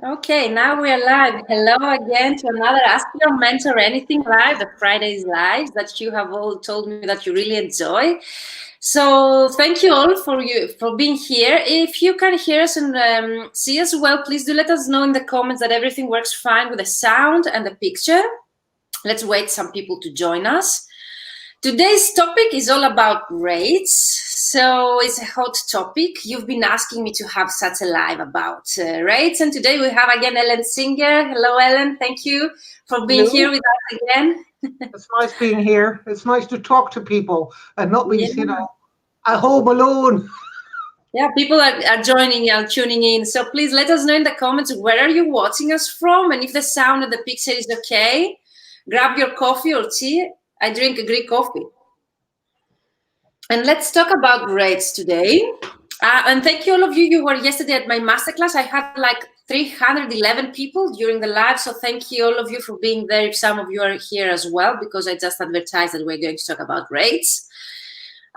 Okay, now we are live. Hello again to another Ask Your Mentor Anything live, the Fridays live that you have all told me that you really enjoy. So thank you all for being here. If you can hear us and see us well, please do let us know in the comments that everything works fine with the sound and the picture. Let's wait some people to join us. Today's topic is all about rates. So it's a hot topic. You've been asking me to have such a live about rates. And today we have again Ellen Singer. Hello, Ellen. Thank you for being Hello. here with us again. It's nice being here. It's nice to talk to people and not be, Yeah. at home alone. Yeah, people are joining and tuning in. So please let us know in the comments where are you watching us from and if the sound and the picture is okay. Grab your coffee or tea. I drink a Greek coffee. And let's talk about rates today. And thank you all of you. You were yesterday at my masterclass. I had like 311 people during the live. So thank you all of you for being there. If some of you are here as well, because I just advertised that we're going to talk about rates.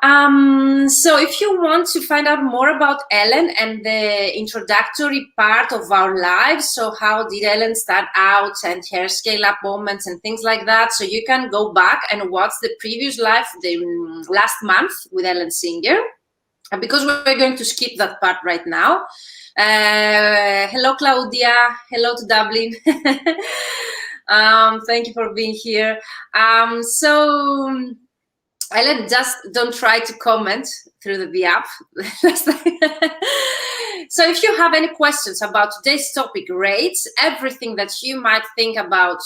So if you want to find out more about Ellen and the introductory part of our lives, so how did Ellen start out and her scale up moments and things like that, so you can go back and watch the previous live the last month with Ellen Singer, because we're going to skip that part right now. Hello, Claudia. Hello to Dublin. Thank you for being here. Ellen, just don't try to comment through the app. So if you have any questions about today's topic, rates, everything that you might think about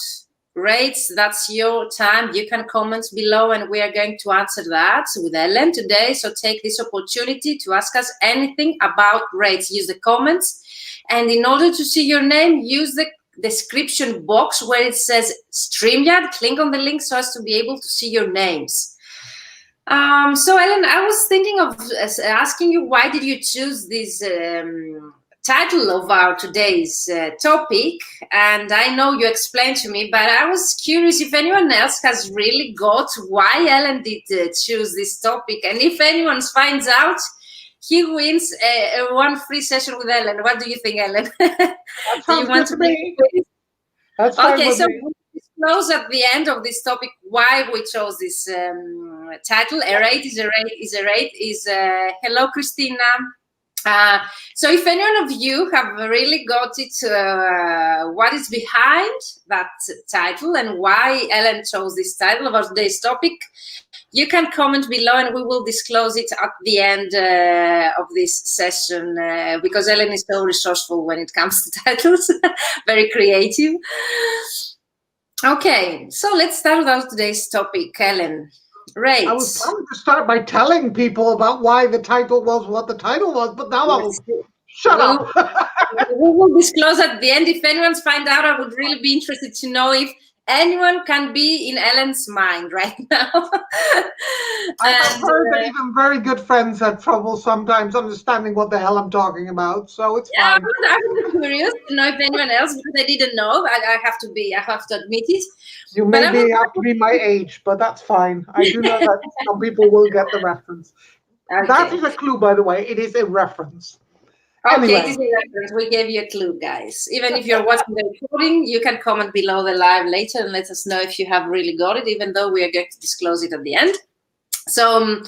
rates, that's your time. You can comment below and we are going to answer that with Ellen today. So take this opportunity to ask us anything about rates. Use the comments. And in order to see your name, use the description box where it says StreamYard. Click on the link so as to be able to see your names. So Ellen, I was thinking of asking you, why did you choose this title of our today's topic? And I know you explained to me, but I was curious if anyone else has really got why Ellen did choose this topic. And if anyone finds out, he wins one free session with Ellen. What do you think, Ellen? That Do you sounds want good to to make me. a quiz? That's fine Okay, with so me. we'll disclose at the end of this topic why we chose this title. A rate is a rate is a rate is hello, Christina. So if any one of you have really got it, what is behind that title and why Ellen chose this title of today's topic, you can comment below and we will disclose it at the end of this session, because Ellen is so resourceful when it comes to titles, very creative. Okay, so let's start with our today's topic, Ellen. I was Rates. planning to start by telling people about why the title was what the title was, but now I'll Yes. shut We, up. we will disclose at the end. If anyone's find out, I would really be interested to know if anyone can be in Ellen's mind right now. I've And heard that even very good friends have trouble sometimes understanding what the hell I'm talking about, so it's yeah, fine. I would be curious to know if anyone else, because I didn't know. I have to admit it. You But I maybe have to be my age, but that's fine. I do know that some people will get the reference. That okay. is a clue, by the way. It is a reference. Okay, it Anyway, is a reference. We gave you a clue, guys. Even if you're watching the recording, you can comment below the live later and let us know if you have really got it, even though we are going to disclose it at the end. So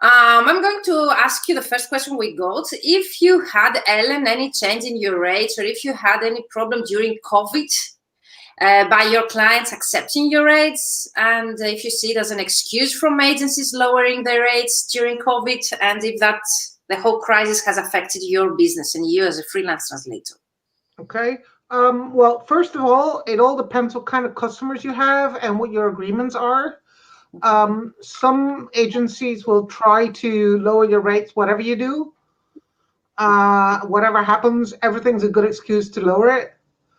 I'm going to ask you the first question we got. If you had, Ellen, any change in your rates, or if you had any problem during COVID by your clients accepting your rates, and if you see it as an excuse from agencies lowering their rates during COVID, and if that the whole crisis has affected your business and you as a freelance translator. okay. Well, first of all, it all depends what kind of customers you have and what your agreements are. Some agencies will try to lower your rates, whatever you do. Whatever happens, everything's a good excuse to lower it.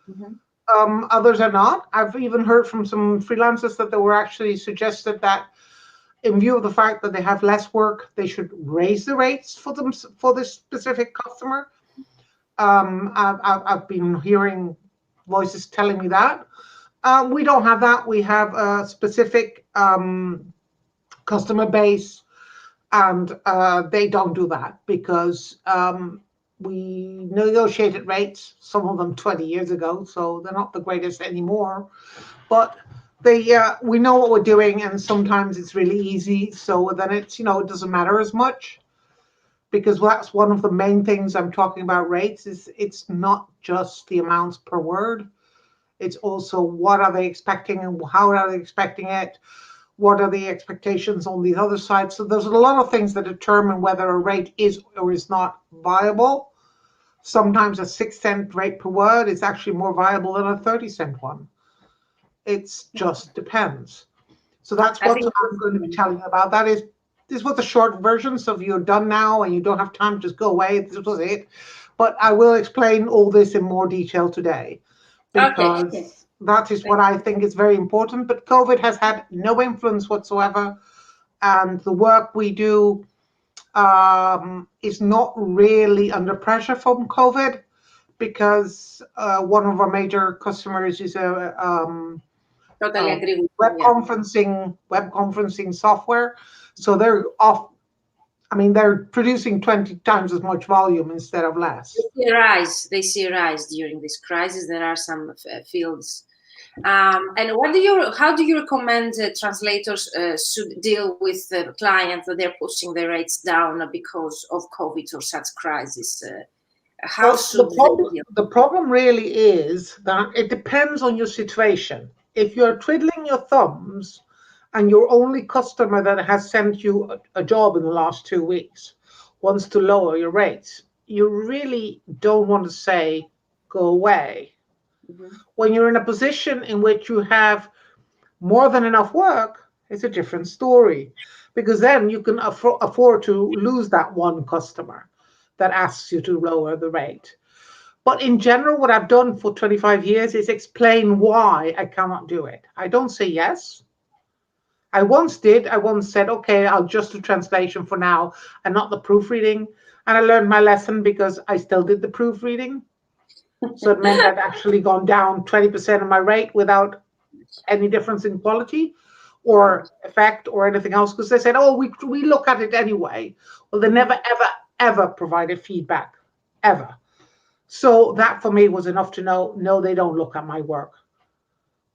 Mm-hmm. Others are not. I've even heard from some freelancers that they were actually suggested that, in view of the fact that they have less work, they should raise the rates for them for this specific customer. I've been hearing voices telling me that. We don't have that. We have a specific customer base, and they don't do that because we negotiated rates, some of them 20 years ago, so they're not the greatest anymore. But we know what we're doing, and sometimes it's really easy. So then it's, it doesn't matter as much, because that's one of the main things I'm talking about rates is it's not just the amounts per word. It's also what are they expecting and how are they expecting it? What are the expectations on the other side? So there's a lot of things that determine whether a rate is or is not viable. Sometimes a 6-cent rate per word is actually more viable than a 30-cent one. It just depends. So that's I what think I'm going to be telling you about. This was the short version. So if you're done now and you don't have time, just go away. This was it. But I will explain all this in more detail today, because okay. that is what I think is very important. But COVID has had no influence whatsoever. And the work we do is not really under pressure from COVID, because one of our major customers is a Totally agree with web you. Yeah. conferencing software. So they're off. I mean, they're producing 20 times as much volume instead of less. They see a rise during this crisis. There are some fields. And how do you recommend translators should deal with clients that they're pushing their rates down because of COVID or such crisis? How Well, should they deal? the problem really is that it depends on your situation. If you're twiddling your thumbs and your only customer that has sent you a job in the last 2 weeks wants to lower your rates, you really don't want to say, go away. Mhm. When you're in a position in which you have more than enough work, it's a different story, because then you can afford to lose that one customer that asks you to lower the rate. But in general, what I've done for 25 years is explain why I cannot do it. I don't say yes. I once did. I once said, okay, I'll just do translation for now and not the proofreading. And I learned my lesson, because I still did the proofreading. So it meant I'd actually gone down 20% of my rate without any difference in quality Wow. or effect or anything else, because they said, oh, we look at it anyway. Well, they never, ever, ever provided feedback, ever. So that for me was enough to know, no, they don't look at my work,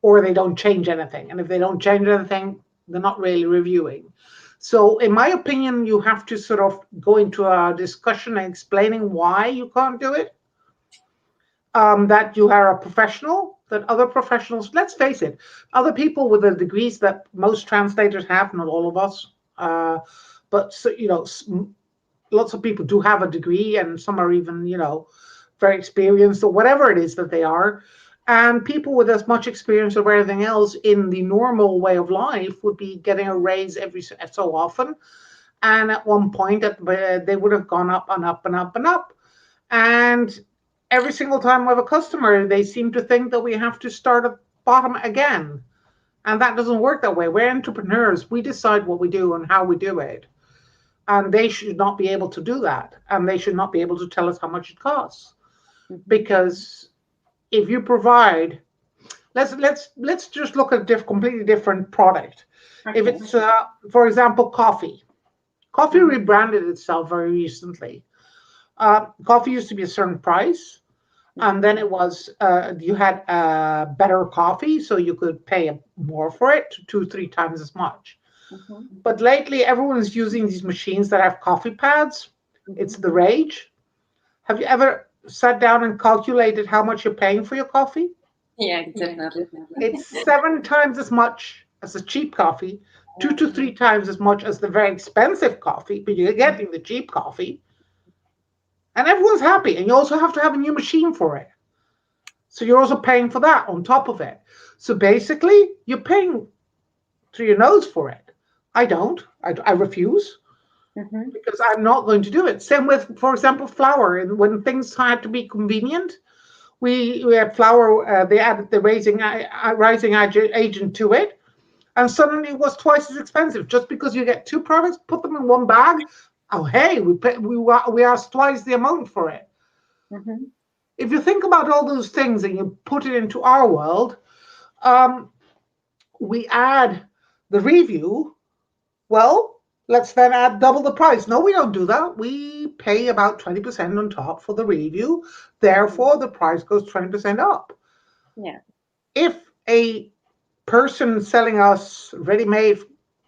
or they don't change anything. And if they don't change anything, they're not really reviewing. So in my opinion, you have to sort of go into a discussion and explaining why you can't do it. That you are a professional, that other professionals, let's face it, other people with the degrees that most translators have, not all of us, but so, lots of people do have a degree, and some are even, very experienced, or whatever it is that they are. And people with as much experience or everything else in the normal way of life would be getting a raise every so often. And at one point, they would have gone up and up and up and up. And every single time we have a customer, they seem to think that we have to start at bottom again. And that doesn't work that way. We're entrepreneurs. We decide what we do and how we do it. And they should not be able to do that. And they should not be able to tell us how much it costs. Because if you provide, let's just look at a completely different product. Okay. If it's, for example, coffee. Coffee rebranded itself very recently. Coffee used to be a certain price, and then it was you had better coffee, so you could pay more for it, 2-3 times as much. But lately, everyone is using these machines that have coffee pads. It's the rage. Have you ever sat down and calculated how much you're paying for your coffee? Yeah, definitely. It's 7 times as much as a cheap coffee, 2 to 3 times as much as the very expensive coffee, but you're getting the cheap coffee. And everyone's happy. And you also have to have a new machine for it. So you're also paying for that on top of it. So basically, you're paying through your nose for it. I don't. I refuse, because I'm not going to do it. Same with, for example, flour. And when things had to be convenient, we had flour. They added the rising agent to it, and suddenly it was twice as expensive. Just because you get 2 products, put them in one bag. Oh, hey, we asked twice the amount for it. If you think about all those things and you put it into our world, we add the review. Well, Let's then add double the price. No, we don't do that. We pay about 20% on top for the review. Therefore, the price goes 20% up. Yeah. If a person selling us ready-made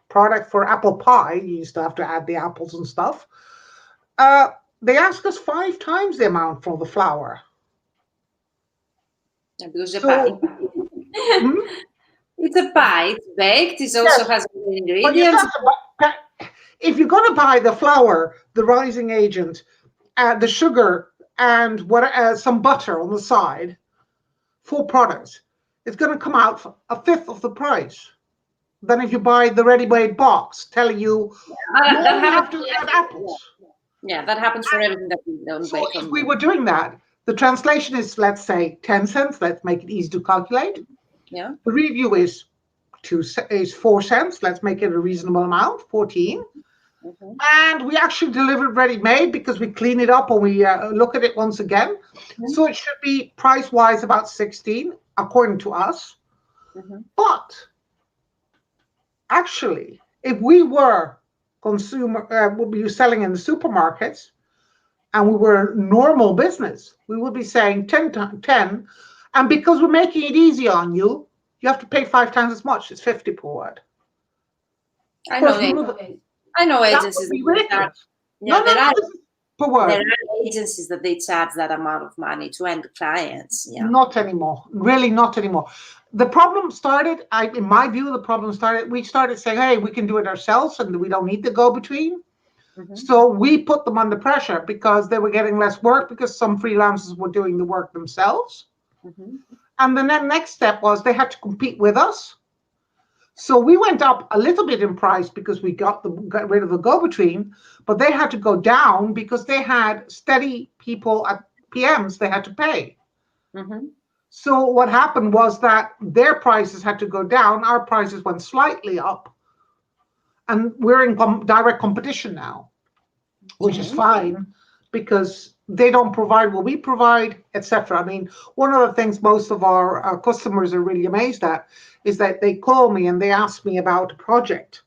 product for apple pie, you used to have to add the apples and stuff, uh, they ask us 5 times the amount for the flour. Yeah, because the pie. So, hmm? It's a pie. It's baked. It also Yes, has but you still ingredients. have to buy, if you're going to buy the flour, the rising agent, the sugar, and some butter on the side, 4 products, it's going to come out for a fifth of the price than if you buy the ready-made box telling you That only happens. have to add apples. Yeah, that happens for everything that we don't So bake if on. we were doing that, the translation is, let's say, 10 cents. Let's make it easy to calculate. Yeah. The review is 4 cents. Let's make it a reasonable amount, 14. Mm-hmm. And we actually deliver it ready-made because we clean it up and we look at it once again. Mm-hmm. So it should be price-wise about 16, according to us. Mm-hmm. But actually, if we were would be selling in the supermarkets and we were normal business, we would be saying 10. And because we're making it easy on you, you have to pay 5 times as much. It's 50 per word. I Of know. course, I know that would agencies be that charge. ridiculous. Yeah, No, no, no, this is per word. there are agencies that they charge that amount of money to end clients. Yeah. Not anymore. Really not anymore. The problem started, in my view, we started saying, hey, we can do it ourselves and we don't need the go-between. Mm-hmm. So we put them under pressure because they were getting less work because some freelancers were doing the work themselves. Mm-hmm. And then the next step was they had to compete with us. So we went up a little bit in price because we got rid of the go-between, but they had to go down because they had steady people at PMs they had to pay. Mm-hmm. So what happened was that their prices had to go down, our prices went slightly up, and we're in direct competition now, which is Okay. fine because they don't provide what we provide, etc. I mean, one of the things most of our customers are really amazed at is that they call me and they ask me about a project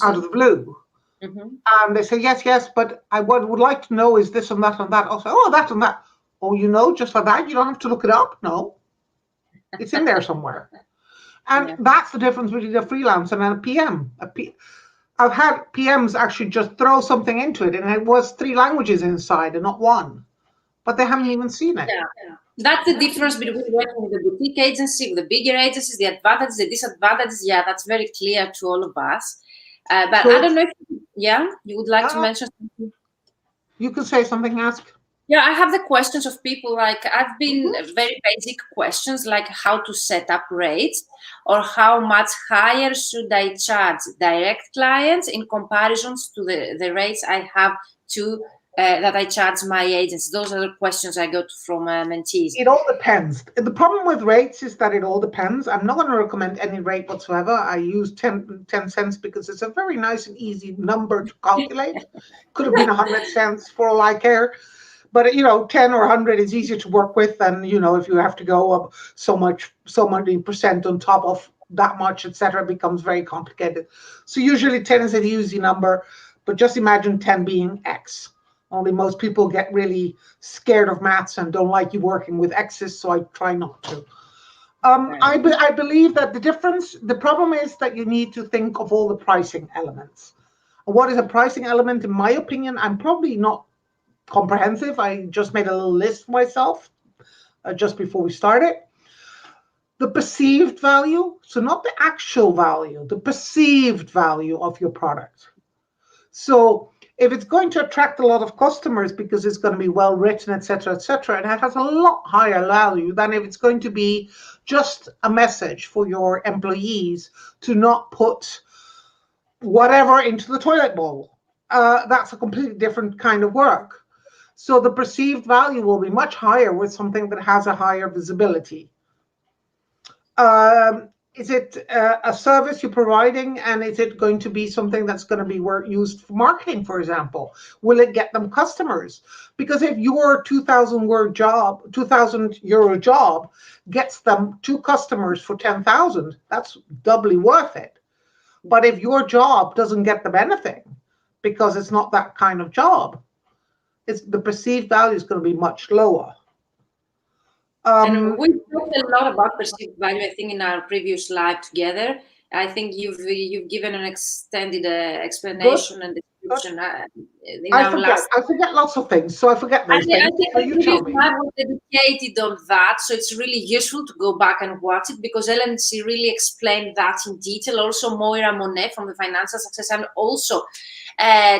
out of the blue. Mm-hmm. And they say, yes, yes, but I would like to know is this and that and that. I'll say, oh, that and that. Oh, just like that? You don't have to look it up? No, it's in there somewhere. And Yeah. that's the difference between a freelancer and a PM. I've had PMs actually just throw something into it, and it was 3 languages inside and not one, but they haven't even seen it. Yeah. That's the difference between working with a boutique agency, with the bigger agencies, the advantages, the disadvantages. Yeah, that's very clear to all of us. But I So, don't know if, you would like to mention something? you can say something, ask. Yeah, I have the questions of people like I've been Mhm. very basic questions like how to set up rates or how much higher should I charge direct clients in comparisons to the rates I have to that I charge my agents. Those are the questions I got from mentees. It all depends. The problem with rates is that it all depends. I'm not going to recommend any rate whatsoever. I use 10 cents because it's a very nice and easy number to calculate. Could have been 100 cents for all I care. But 10 or 100 is easier to work with than if you have to go up so many percent on top of that much, etc. It becomes very complicated. So usually 10 is an easy number, but just imagine 10 being X. Only most people get really scared of maths and don't like you working with X's, so I try not to. I believe that the problem is that you need to think of all the pricing elements. What is a pricing element? In my opinion, I'm probably not comprehensive. I just made a little list myself just before we started. The perceived value, so not the actual value, the perceived value of your product. So if it's going to attract a lot of customers because it's going to be well written, etc., etc., and it has a lot higher value than if it's going to be just a message for your employees to not put whatever into the toilet bowl. That's a completely different kind of work. So the perceived value will be much higher with something that has a higher visibility. Is it a service you're providing, and is it going to be something that's going to be used for marketing, for example? Will it get them customers? Because if your 2,000 euro job gets them 2 customers for 10,000, that's doubly worth it. But if your job doesn't get them anything because it's not that kind of job, the perceived value is going to be much lower. And we talked a lot about perceived value, I think, in our previous live together. I think you've given an extended explanation and description in our last. I forget lots of things, so I forget those things. I think So the you previous tell me. live was dedicated on that, so it's really useful to go back and watch it because Ellen, she really explained that in detail. Also, Moira Monet from the Financial Success and also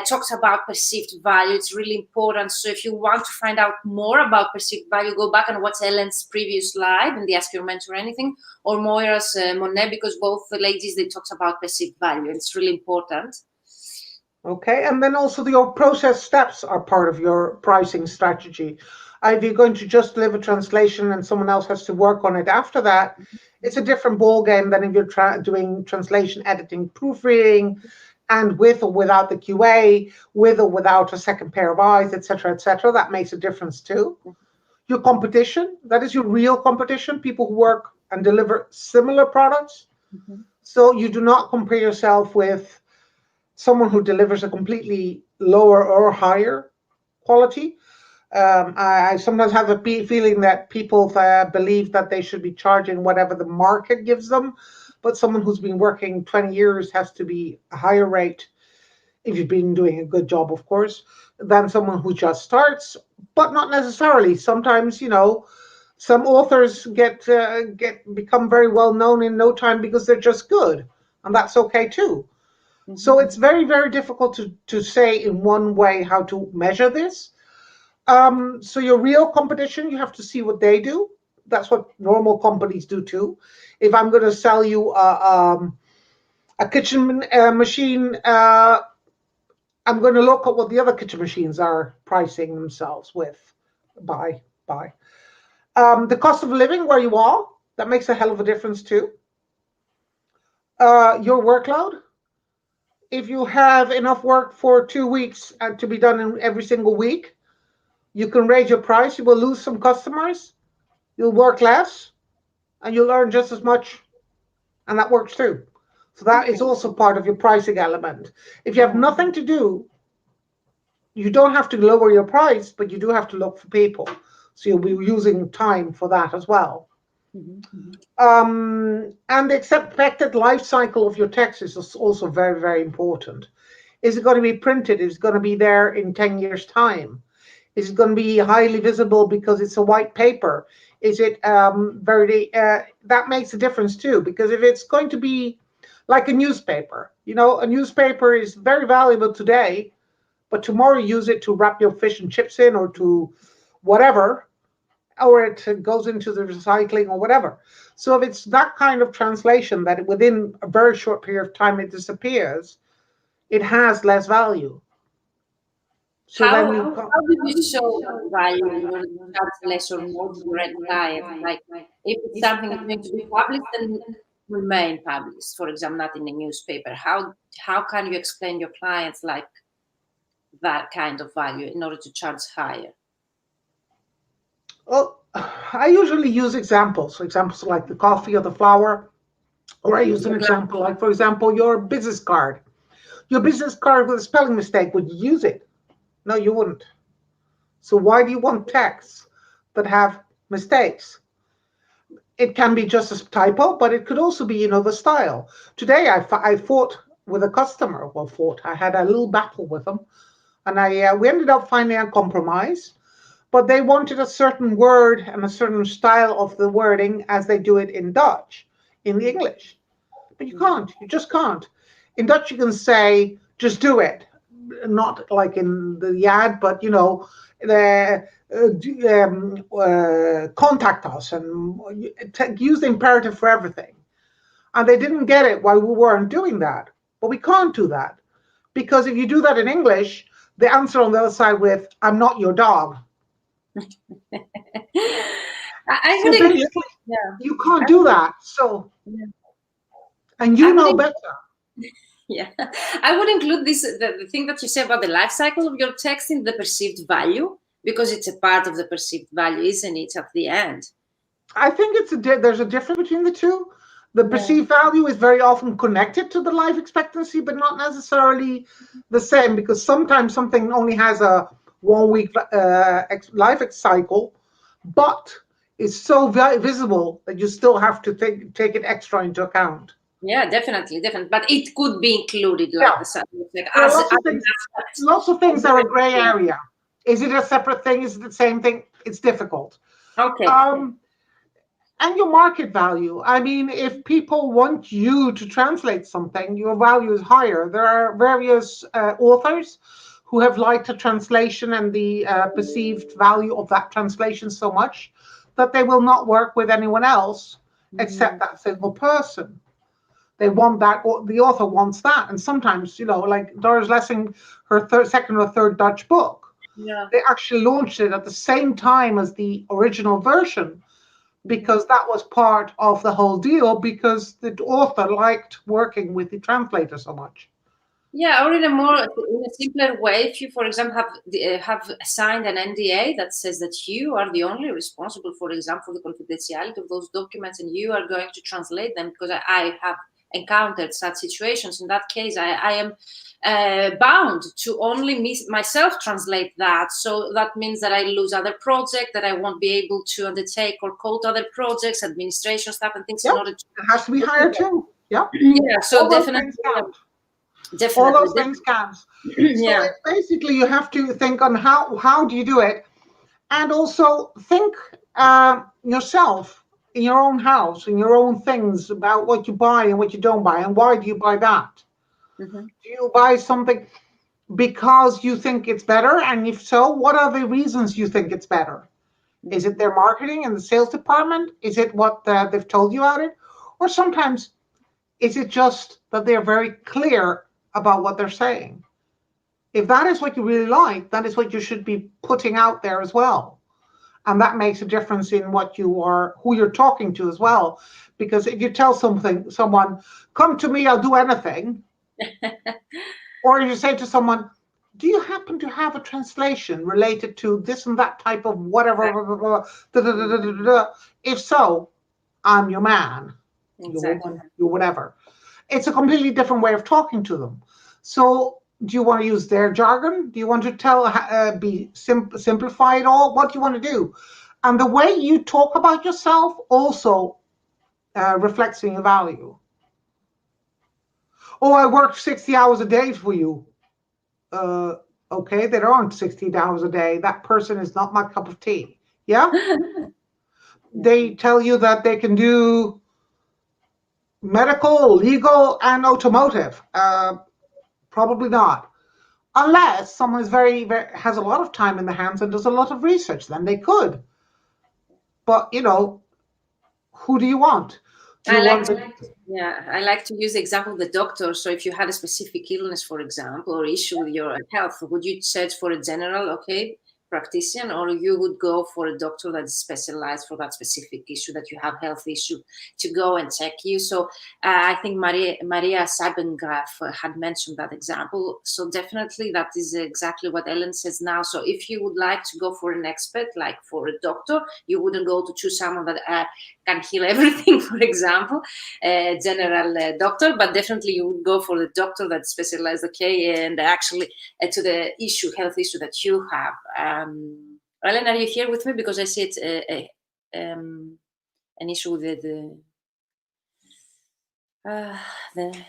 talks about perceived value. It's really important. So if you want to find out more about perceived value, go back and watch Ellen's previous live in the Ask Your Mentor Anything or Moira's Monet, because both the ladies, they talked about perceived value. It's really important. Okay, and then also your process steps are part of your pricing strategy. If you're going to just deliver translation and someone else has to work on it after that, it's a different ball game than if you're doing translation, editing, proofreading, and with or without the QA, with or without a second pair of eyes, etc., etc. That makes a difference too. Your competition, that is your real competition, people who work and deliver similar products. So you do not compare yourself with someone who delivers a completely lower or higher quality. I sometimes have a feeling that people believe that they should be charging whatever the market gives them, but someone who's been working 20 years has to be a higher rate, if you've been doing a good job, of course, than someone who just starts, but not necessarily. Sometimes, some authors become very well known in no time because they're just good, and that's okay too. So it's very, very difficult to say in one way how to measure this. So your real competition, you have to see what they do. That's what normal companies do too. If I'm going to sell you a kitchen machine, I'm going to look at what the other kitchen machines are pricing themselves with. Buy. The cost of living where you are, that makes a hell of a difference too. Your workload. If you have enough work for 2 weeks to be done in every single week, you can raise your price. You will lose some customers. You'll work less, and you'll earn just as much, and that works too. So that is also part of your pricing element. If you have nothing to do, you don't have to lower your price, but you do have to look for people. So you'll be using time for that as well. And the expected life cycle of your text is also very, very important. Is it going to be printed? Is it going to be there in 10 years' time? Is it going to be highly visible because it's a white paper? Is it that makes a difference too, because if it's going to be like a newspaper, a newspaper is very valuable today, but tomorrow you use it to wrap your fish and chips in or to whatever, or it goes into the recycling or whatever. So if it's that kind of translation that within a very short period of time it disappears, it has less value. So how do you show value in order to charge less or more to your end client? Like if it's something that's going to be published, then it will remain published, for example, not in a newspaper. How can you explain your clients like that kind of value in order to charge higher? Well, I usually use examples like the coffee or the flower, or I use an example like, for example, your business card. Your business card with a spelling mistake, would you use it? No, you wouldn't. So why do you want texts that have mistakes? It can be just a typo, but it could also be, the style. Today, I fought with a customer. I had a little battle with them, and we ended up finding a compromise. But they wanted a certain word and a certain style of the wording as they do it in Dutch, in the English. But you can't. You just can't. In Dutch, you can say, just do it. Not like in the ad, but, contact us and use the imperative for everything. And they didn't get it why we weren't doing that. But we can't do that. Because if you do that in English, the answer on the other side with, I'm not your dog. You can't do that. So, and know better. Yeah, I would include the thing that you say about the life cycle of your text in the perceived value, because it's a part of the perceived value, isn't it, at the end? I think there's a difference between the two. The Yeah. perceived value is very often connected to the life expectancy, but not necessarily the same, because sometimes something only has a 1 week life cycle, but it's so visible that you still have to take it extra into account. Yeah, definitely, definitely. But it could be included, like Yeah, the subject, like there are as an aspect. lots of things that are a gray area. Is it a separate thing? Is it the same thing? It's difficult. Okay. Um, and your market value. I mean, if people want you to translate something, your value is higher. There are various authors who have liked a translation and the perceived value of that translation so much that they will not work with anyone else except that single person. They want that, or the author wants that. And sometimes, like Doris Lessing, her second or third Dutch book, Yeah. they actually launched it at the same time as the original version because that was part of the whole deal, because the author liked working with the translator so much. Yeah, or in a simpler way, if you, for example, have signed an NDA that says that you are the only responsible, for example, for the confidentiality of those documents, and you are going to translate them, because I have encountered such situations. In that case, I am bound to only myself translate that. So that means that I lose other projects, that I won't be able to undertake or quote other projects, administration stuff, and things in Yep, order to. it has to be higher too. Yep, Yeah, so all those definitely, things count. All definitely, those things count. So yeah. it's basically you have to think on how do you do it, and also think yourself in your own house, in your own things, about what you buy and what you don't buy, and why do you buy that? Mhm. Do you buy something because you think it's better? And if so, what are the reasons you think it's better? Is it their marketing and the sales department? Is it what they've told you about it? Or sometimes is it just that they're very clear about what they're saying? If that is what you really like, that is what you should be putting out there as well. And that makes a difference in who you're talking to as well. Because if you tell someone, come to me, I'll do anything, or you say to someone, do you happen to have a translation related to this and that type of whatever, blah, blah, blah, da, da, da, da, da, da. If so, I'm your man, your Exactly. woman, your whatever. It's a completely different way of talking to them. So do you want to use their jargon? Do you want to simplify it all? What do you want to do? And the way you talk about yourself also reflects in your value. Oh, I worked 60 hours a day for you. uh, okay, there aren't 16 hours a day. That person is not my cup of tea. Yeah? They tell you that they can do medical, legal, and automotive. Probably not. Unless someone is has a lot of time in the hands and does a lot of research, then they could. But, who do you want? Do you I like want to, the yeah, I like to use the example of the doctor. So if you had a specific illness, for example, or issue with your health, would you search for a general, okay, practitioner, or you would go for a doctor that is specialized for that specific issue that you have health issue to go and check you? So I think Maria Seibengraf had mentioned that example. So definitely that is exactly what Ellen says now. So if you would like to go for an expert, like for a doctor, you wouldn't go to choose someone that can heal everything, for example, general doctor, but definitely you would go for the doctor that specialized, okay, and actually to the health issue that you have. Ellen, are you here with me? Because I see it's an issue with uh, the.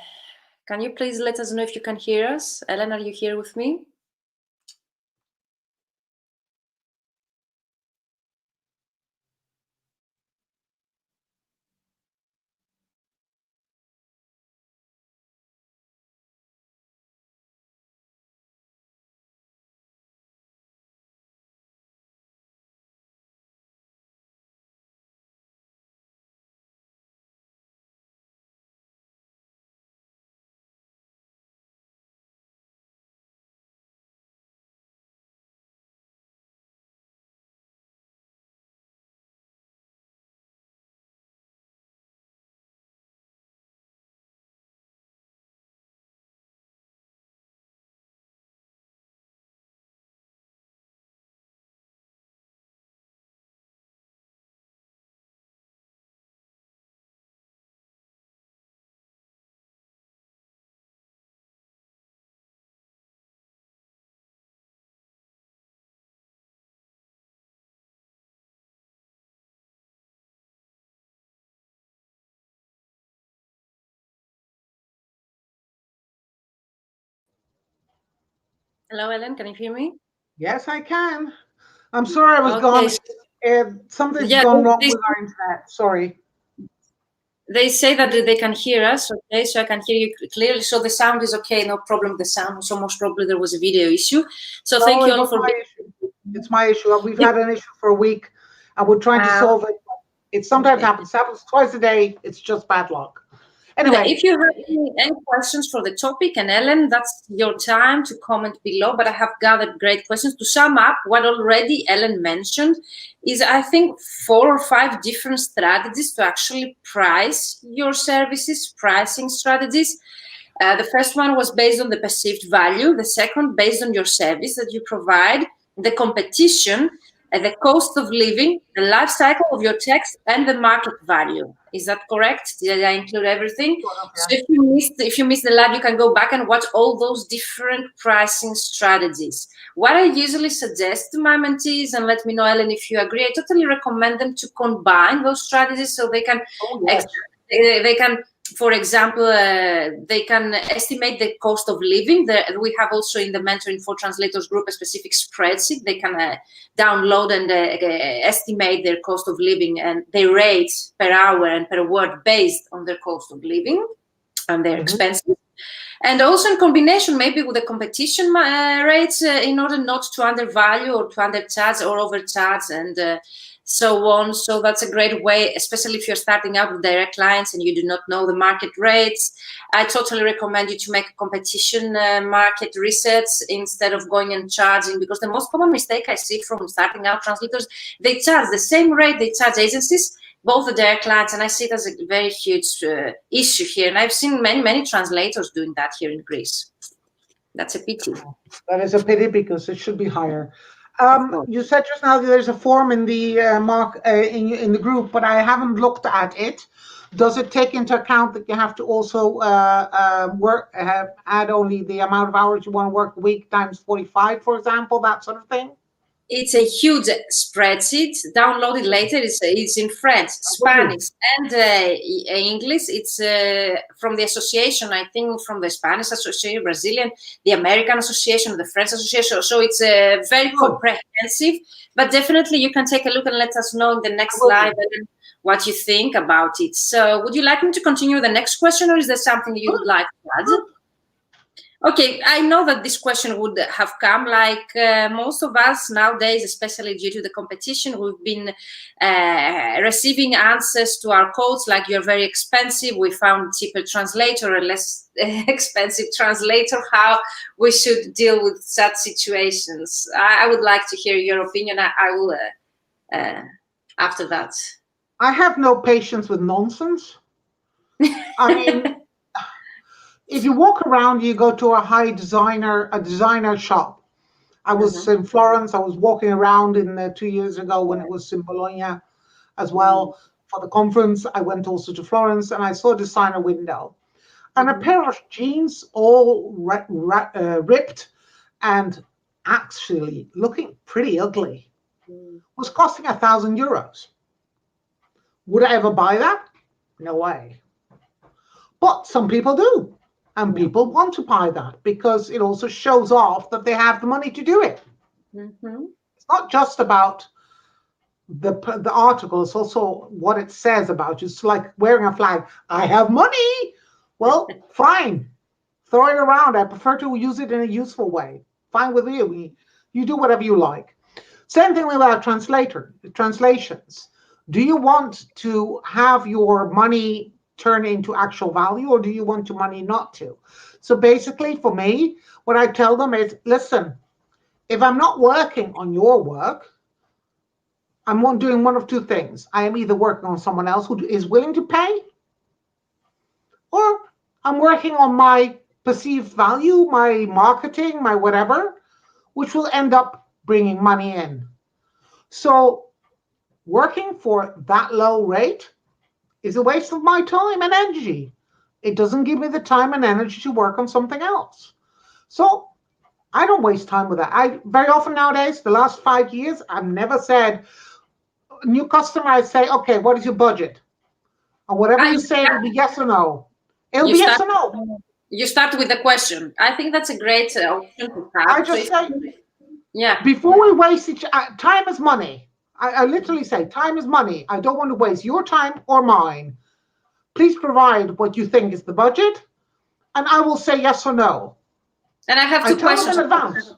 Can you please let us know if you can hear us? Ellen, are you here with me? Hello, Ellen. Can you hear me? Yes, I can. I'm sorry I was Okay. gone. Something's Yeah, gone wrong with our internet. Sorry. they say that they can hear us. Okay, so I can hear you clearly. So the sound is okay. No problem with the sound. So most probably there was a video issue. So No, thank you it all was for my being. issue. It's my issue. We've had an issue for a week, and we're trying to solve it. It sometimes Okay. happens. It happens twice a day. It's just bad luck. Okay, Anyway, if you have any questions for the topic, and Ellen, that's your time to comment below. But I have gathered great questions. To sum up, what already Ellen mentioned is, I think, 4 or 5 different strategies to actually price your services, pricing strategies. The first one was based on the perceived value. The second, based on your service that you provide, the competition, the cost of living, the life cycle of your text, and the market value. Is that correct? Did I include everything? sort of, So yeah. if you missed the live, you can go back and watch all those different pricing strategies. What I usually suggest to my mentees, and let me know, Ellen, if you agree, I totally recommend them to combine those strategies so they can Oh, yes. they can, for example, they can estimate the cost of living. We have also in the Mentoring for Translators group a specific spreadsheet. They can download and estimate their cost of living and their rates per hour and per word based on their cost of living and their expenses. And also in combination maybe with the competition rates in order not to undervalue or to undercharge or overcharge and so on. So that's a great way, especially if you're starting out with direct clients and you do not know the market rates. I totally recommend you to make a competition market research instead of going and charging, because the most common mistake I see from starting out translators, they charge the same rate they charge agencies, both the direct clients, and I see it as a very huge issue here. And I've seen many translators doing that here in Greece. That's a pity. That is a pity because it should be higher. You said just now that there's a form in the in the group, but I haven't looked at it. Does it take into account that you have to also add only the amount of hours you want to work a week times 45, for example, that sort of thing? It's a huge spreadsheet. Download it later. It's in French, Spanish, and English. It's from the association, I think, from the Spanish Association, Brazilian, the American Association, the French Association. So it's very comprehensive. But definitely, you can take a look and let us know in the next live what you think about it. So, would you like me to continue with the next question, or is there something you would like to add? Okay, I know that this question would have come, like most of us nowadays, especially due to the competition, we've been receiving answers to our codes like, you're very expensive, we found cheaper translator, a less expensive translator, how we should deal with such situations. I would like to hear your opinion. I will after that. I have no patience with nonsense. I mean, if you walk around, you go to a designer shop. I was in Florence. I was walking around 2 years ago when it was in Bologna as well for the conference. I went also to Florence and I saw a designer window. And a pair of jeans, all ripped and actually looking pretty ugly, was costing €1,000. Would I ever buy that? No way. But some people do. And people want to buy that because it also shows off that they have the money to do it. It's not just about the article, it's also what it says about you. It's like wearing a flag. I have money. Well, fine. Throw it around. I prefer to use it in a useful way. Fine with you. You do whatever you like. Same thing with our translations. Do you want to have your money turn into actual value, or do you want your money not to? So basically, for me, what I tell them is, listen, if I'm not working on your work, I'm doing one of two things. I am either working on someone else who is willing to pay, or I'm working on my perceived value, my marketing, my whatever, which will end up bringing money in. So working for that low rate is a waste of my time and energy. It doesn't give me the time and energy to work on something else. So I don't waste time with that. I very often nowadays, the last 5 years, I've never said, new customer, I say, okay, what is your budget? And whatever you say, it'll be yes or no. It'll be yes or no. You start with the question. I think that's a great option to I have. just say, Yeah. before we waste time is money. I literally say time is money. I don't want to waste your time or mine. Please provide what you think is the budget, and I will say yes or no. And I have I two tell them questions. in advance.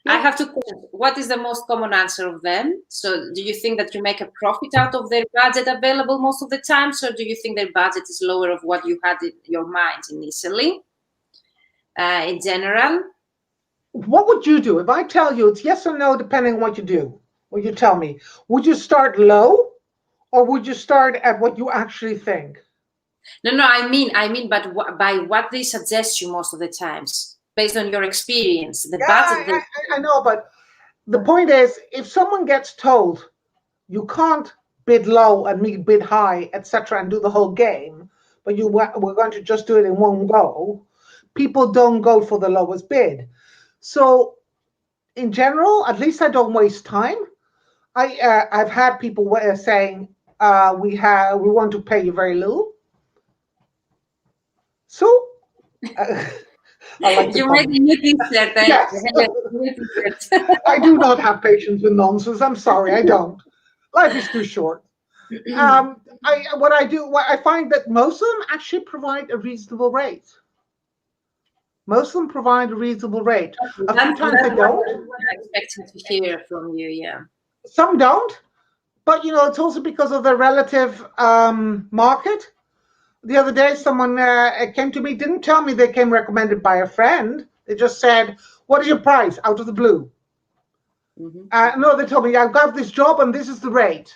I have two questions. What is the most common answer of them? So do you think that you make a profit out of their budget available most of the time? So do you think their budget is lower of what you had in your mind initially, in general? What would you do if I tell you it's yes or no, depending on what you do? What you tell me? Would you start low, or would you start at what you actually think? No, but by what they suggest you most of the times, based on your experience, the Yeah, budget. I know, but the point is, if someone gets told you can't bid low and me bid high, etc., and do the whole game, but we're going to just do it in one go, people don't go for the lowest bid. So, in general, at least I don't waste time. I've had people saying we want to pay you very little. So. I like You made a new t-shirt. Yes. I do not have patience with nonsense. I'm sorry, I don't. Life is too short. I find that most of them actually provide a reasonable rate. Most of them provide a reasonable rate. A few times they don't. I'm expecting to hear from you, yeah. Some don't, but it's also because of the relative market. The other day, someone came to me, didn't tell me they came recommended by a friend. They just said, "What is your price?" out of the blue. No, they told me, "I've got this job and this is the rate."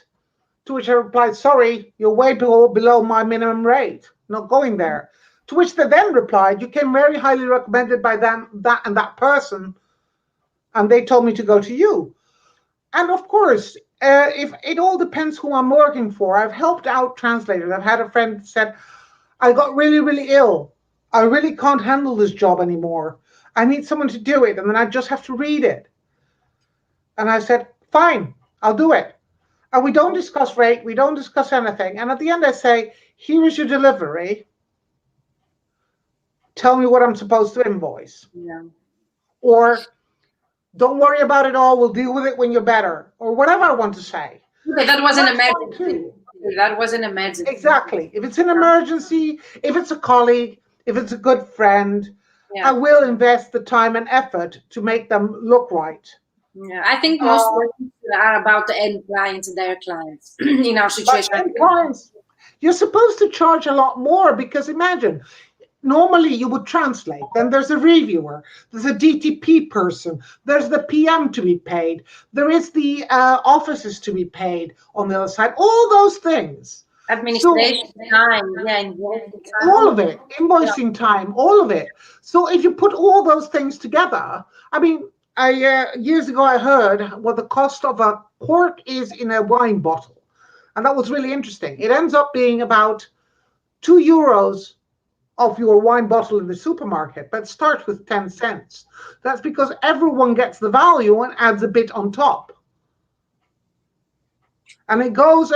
To which I replied, "Sorry, you're way below my minimum rate. Not going there." To which they then replied, "You came very highly recommended by that person, and they told me to go to you." And of course, if it all depends who I'm working for. I've helped out translators. I've had a friend said, "I got really, really ill. I really can't handle this job anymore. I need someone to do it, and then I just have to read it." And I said, "Fine, I'll do it." And we don't discuss rate, we don't discuss anything. And at the end, I say, "Here is your delivery. Tell me what I'm supposed to invoice." Yeah. Or, "Don't worry about it all. We'll deal with it when you're better." Or whatever I want to say. Okay, that was an emergency. That was an emergency. Exactly. If it's an emergency, if it's a colleague, if it's a good friend, yeah. I will invest the time and effort to make them look right. Yeah, I think most are about the end clients and their clients in our situation. But end clients, you're supposed to charge a lot more because imagine, normally you would translate, then there's a reviewer, there's a DTP person, there's the PM to be paid, there is the offices to be paid on the other side, all those things. Administration time, yeah, all of it, invoicing time, all of it. So if you put all those things together, I mean, years ago I heard what the cost of a cork is in a wine bottle, and that was really interesting. It ends up being about €2 of your wine bottle in the supermarket, but it starts with 10 cents. That's because everyone gets the value and adds a bit on top. And it goes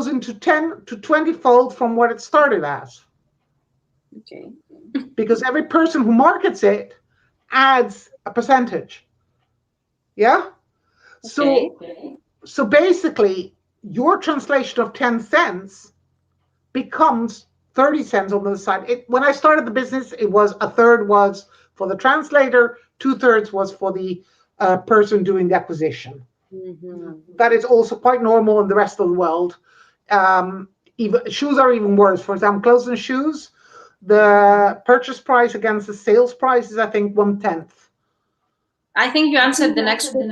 into 10 to 20 fold from what it started as. Okay. Because every person who markets it adds a percentage. Yeah? Okay. So basically, your translation of 10 cents becomes 30 cents on the other side. When I started the business, it was a third was for the translator, 2/3 was for the person doing the acquisition. That is also quite normal in the rest of the world. Even shoes are even worse. For example, clothes and shoes, the purchase price against the sales price is, I think, 1/10. I think you answered the next one.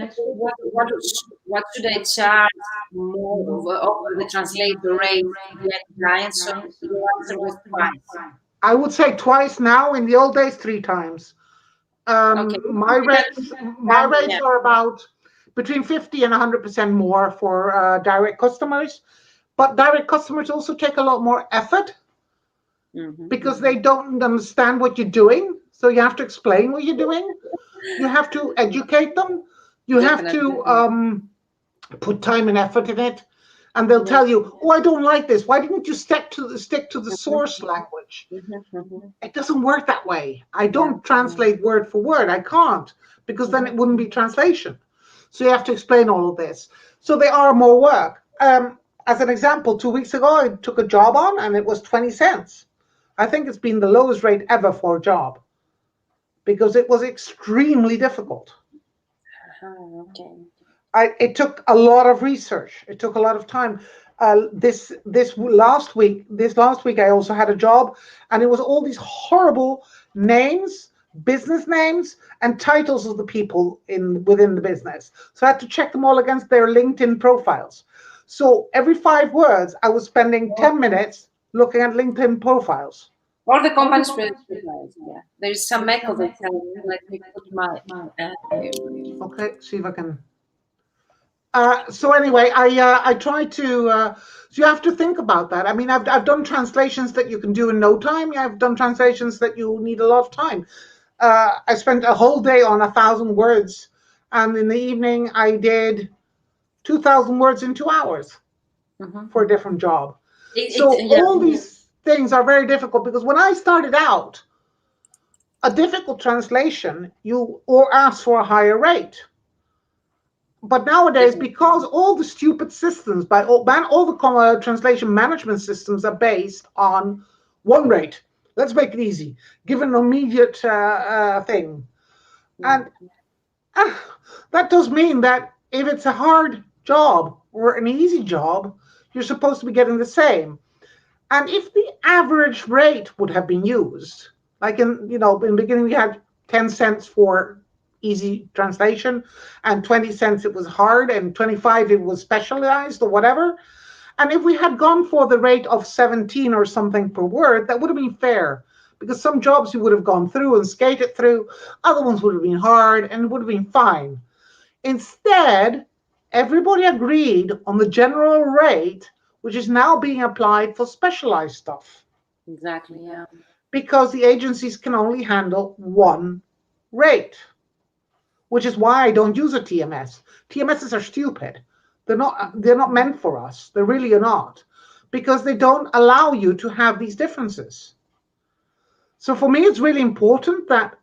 What should I charge more over the translator rate to the clients? So your answer was twice. I would say twice now. In the old days, 3 times. Okay. My rates are about between 50 and 100% more for direct customers. But direct customers also take a lot more effort because they don't understand what you're doing. So you have to explain what you're doing. You have to educate them. You have to put time and effort in it. And they'll Yeah. tell you, oh, I don't like this. Why didn't you stick to the source language? It doesn't work that way. I Yeah. don't translate word for word. I can't, because then it wouldn't be translation. So you have to explain all of this. So they are more work. As an example, 2 weeks ago, I took a job on and it was 20 cents. I think it's been the lowest rate ever for a job because it was extremely difficult. Okay. It took a lot of research. It took a lot of time. This last week, I also had a job, and it was all these horrible names, business names, and titles of the people within the business. So I had to check them all against their LinkedIn profiles. So every 5 words, I was spending 10 minutes looking at LinkedIn profiles. Or the company's website. Yeah. There's some echo that's coming. Let me put my. Okay, see if I can. So anyway, I try to. So you have to think about that. I mean, I've done translations that you can do in no time. I've done translations that you need a lot of time. I spent a whole day on 1,000 words, and in the evening I did 2,000 words in 2 hours for a different job. So Yeah. all these things are very difficult because when I started out, a difficult translation, you or ask for a higher rate. But nowadays, because all the stupid systems, all the translation management systems are based on one rate. Let's make it easy. Give an immediate thing. And that does mean that if it's a hard job or an easy job, you're supposed to be getting the same. And if the average rate would have been used, like in the beginning we had 10 cents for easy translation, and 20 cents it was hard, and 25 it was specialized or whatever. And if we had gone for the rate of 17 or something per word, that would have been fair. Because some jobs you would have gone through and skated through, other ones would have been hard and it would have been fine. Instead, everybody agreed on the general rate, which is now being applied for specialized stuff. Exactly. Yeah. Because the agencies can only handle one rate, which is why I don't use a TMS. TMSs are stupid. They're not meant for us. They really are not, because they don't allow you to have these differences. So for me, it's really important that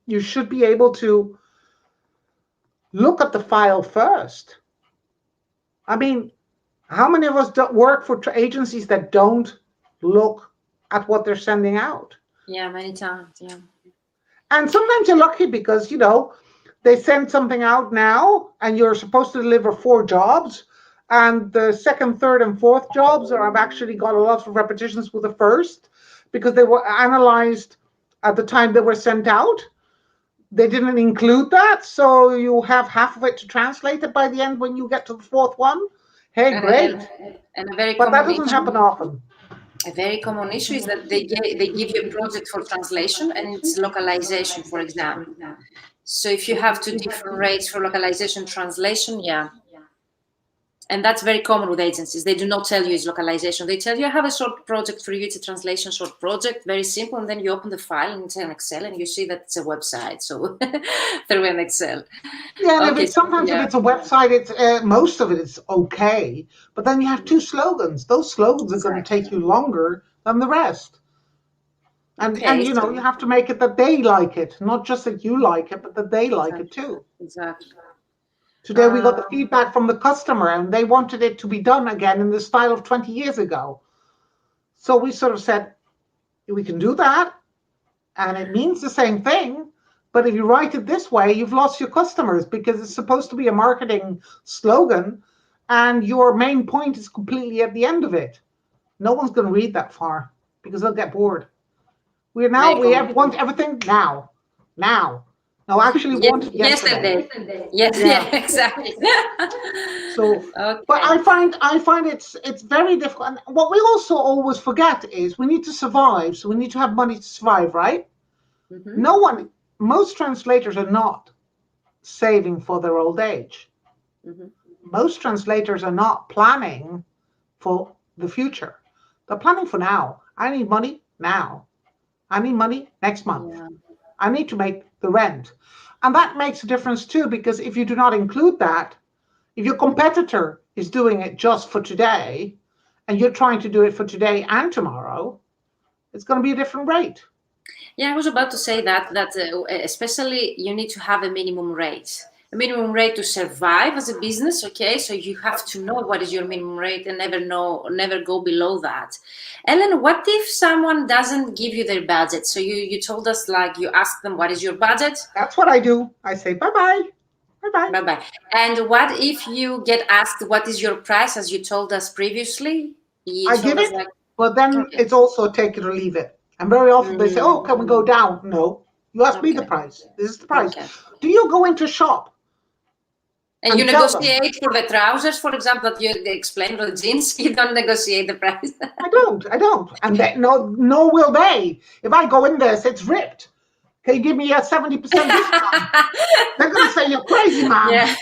you should be able to look at the file first. I mean, how many of us work for agencies that don't look at what they're sending out? Yeah, many times. Yeah. And sometimes you're lucky because, they send something out now and you're supposed to deliver 4 jobs. And the second, third, and fourth jobs have actually got a lot of repetitions with the first because they were analyzed at the time they were sent out. They didn't include that. So you have half of it to translate it by the end when you get to the fourth one. Hey, great. And a very But that common doesn't issue. happen often. A very common issue is that they give you a project for translation and it's localization for exam. So if you have 2 different rates for localization translation, yeah. And that's very common with agencies. They do not tell you it's localization. They tell you, I have a short project for you. It's a translation short project, very simple. And then you open the file and it's an Excel and you see that it's a website. So through an Excel. Yeah, and Okay, if it's a website, it's most of it is okay. But then you have 2 slogans. Those slogans are going to take you longer than the rest. And you have to make it that they like it, not just that you like it, but that they like it too. Exactly. Today we got the feedback from the customer, and they wanted it to be done again in the style of 20 years ago. So we sort of said, we can do that, and it means the same thing. But if you write it this way, you've lost your customers because it's supposed to be a marketing slogan, and your main point is completely at the end of it. No one's going to read that far because they'll get bored. We want everything now. No, actually, we want it yesterday. Yes, yeah, exactly. So, but I find it's very difficult. And what we also always forget is we need to survive. So we need to have money to survive, right? Most translators are not saving for their old age. Most translators are not planning for the future. They're planning for now. I need money now. I need money next month. Yeah. I need to make the rent. And that makes a difference too, because if you do not include that, If your competitor is doing it just for today, and you're trying to do it for today and tomorrow, it's going to be a different rate. Yeah, I was about to say that especially you need to have a minimum rate to survive as a business. Okay, so you have to know what is your minimum rate and never go below that. Ellen, what if someone doesn't give you their budget? So you told us, like, you ask them what is your budget. That's what I do. I say bye bye. Bye Bye bye. And what if you get asked what is your price, as you told us previously? You I told give us, it, like, but then okay. it's also take it or leave it. And very often they say, "Oh, can we go Mm, down?" No, you ask me the okay. price. This is the price. Okay. Do you go into shop And you and tell them? negotiate for the trousers, for example, that you explained, or the jeans. You don't negotiate the price. I don't. And they, no, will they? If I go in there, say it's ripped. Can you give me a 70% discount? They're going to say you're crazy, man. Yeah.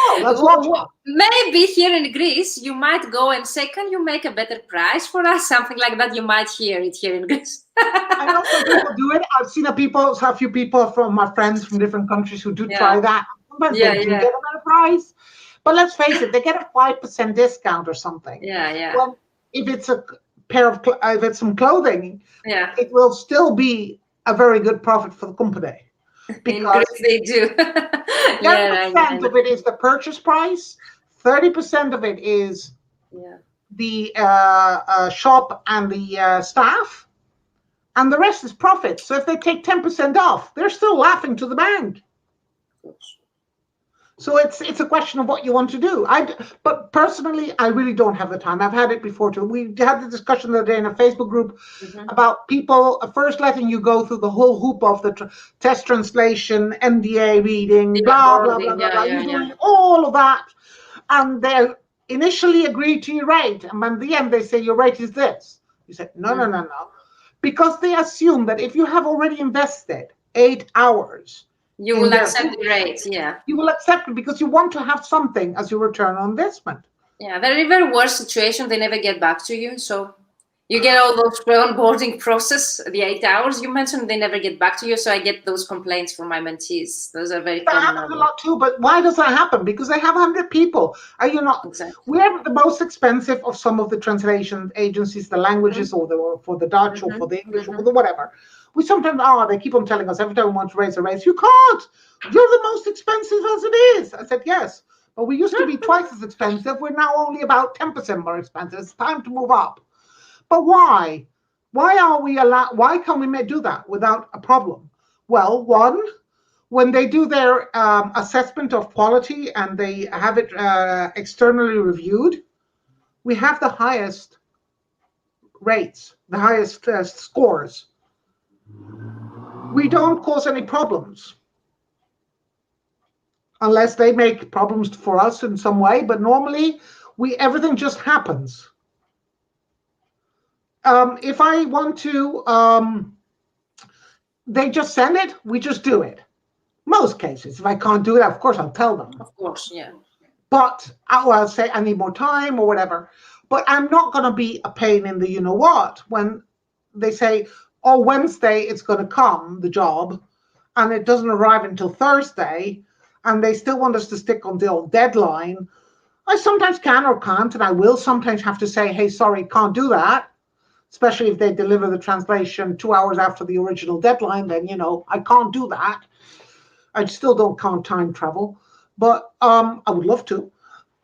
Oh, that's logical. Maybe here in Greece, you might go and say, "Can you make a better price for us?" Something like that. You might hear it here in Greece. I know some people do it. I've seen a few people from my friends from different countries who do try Yeah. that. Sometimes Yeah. they do Yeah. get a better price. But let's face it, they get a 5% discount or something. Yeah. Yeah. Well, if it's a if it's some clothing, Yeah. it will still be a very good profit for the company. In Because Greece, they do. Yeah. 10% of it is the purchase price, 30% of it is Yeah. the shop and the staff, and the rest is profit. So if they take 10% off, they're still laughing to the bank. So it's a question of what you want to do. But personally, I really don't have the time. I've had it before too. We had the discussion the other day in a Facebook group about people first letting you go through the whole hoop of the test translation, NDA reading, blah, blah, blah, blah, blah. You're doing all of that. And they initially agree to your rate. And at the end, they say, your rate is this. You say, no. Because they assume that if you have already invested 8 hours, you will accept the rate. Yeah. You will accept it because you want to have something as your return on investment. Yeah, very, very worst situation. They never get back to you. So you get all those onboarding process, the 8 hours you mentioned, they never get back to you. So I get those complaints from my mentees. Those are very common. That happens a lot too, but why does that happen? Because they have 100 people. Are you not? Exactly. We're the most expensive of some of the translation agencies, the languages, or for the Dutch, or for the English, or for the whatever. We sometimes they keep on telling us every time we want to raise the rates, you can't. You're the most expensive as it is. I said, yes, but we used to be twice as expensive. We're now only about 10% more expensive. It's time to move up. But why? Why are we allowed? Why can we do that without a problem? Well, one, when they do their assessment of quality and they have it externally reviewed, we have the highest rates, the highest scores. We don't cause any problems unless they make problems for us in some way. But normally, everything just happens. If I want to, they just send it. We just do it. Most cases, if I can't do it, of course I'll tell them. Of course, yeah. But I'll say I need more time or whatever. But I'm not going to be a pain in the you know what when they say, oh, Wednesday it's going to come, the job, and it doesn't arrive until Thursday, and they still want us to stick on the old deadline. I sometimes can or can't, and I will sometimes have to say, hey, sorry, can't do that. Especially if they deliver the translation 2 hours after the original deadline, then, I can't do that. I still can't time travel, but I would love to.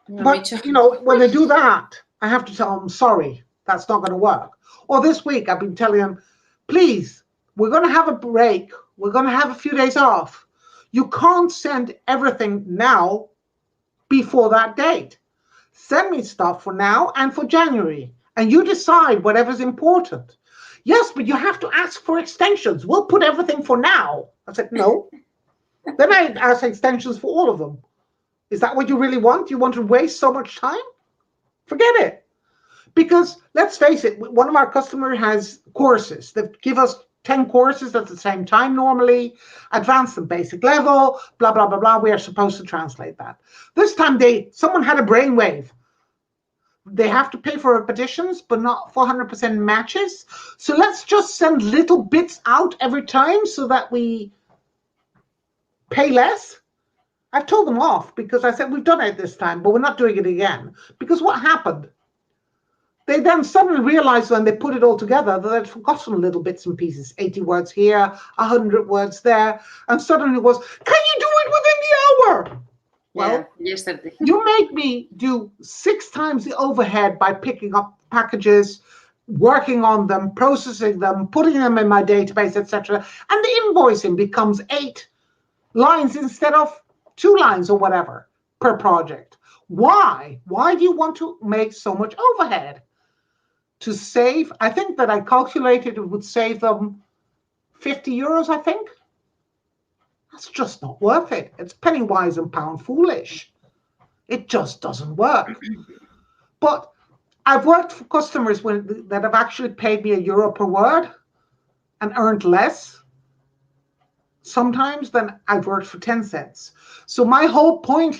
Yeah, but, when they do that, I have to tell them, sorry, that's not going to work. Or this week, I've been telling them, please, we're going to have a break. We're going to have a few days off. You can't send everything now before that date. Send me stuff for now and for January, and you decide whatever's important. Yes, but you have to ask for extensions. We'll put everything for now. I said, no. Then I asked extensions for all of them. Is that what you really want? You want to waste so much time? Forget it. Because let's face it, one of our customers has courses that give us 10 courses at the same time normally, advanced and basic level, blah, blah, blah, blah. We are supposed to translate that. This time someone had a brainwave. They have to pay for repetitions, but not 400% matches. So let's just send little bits out every time so that we pay less. I've told them off because I said, we've done it this time, but we're not doing it again. Because what happened? They then suddenly realized when they put it all together that they'd forgotten little bits and pieces, 80 words here, 100 words there. And suddenly it was, can you do it within the hour? Well, yesterday. You made me do 6 times the overhead by picking up packages, working on them, processing them, putting them in my database, etc. And the invoicing becomes 8 lines instead of 2 lines or whatever per project. Why? Why do you want to make so much overhead? To save, I think that I calculated it would save them 50 euros, I think. That's just not worth it. It's penny wise and pound foolish. It just doesn't work. But I've worked for customers that have actually paid me €1 per word and earned less sometimes than I've worked for 10 cents. So my whole point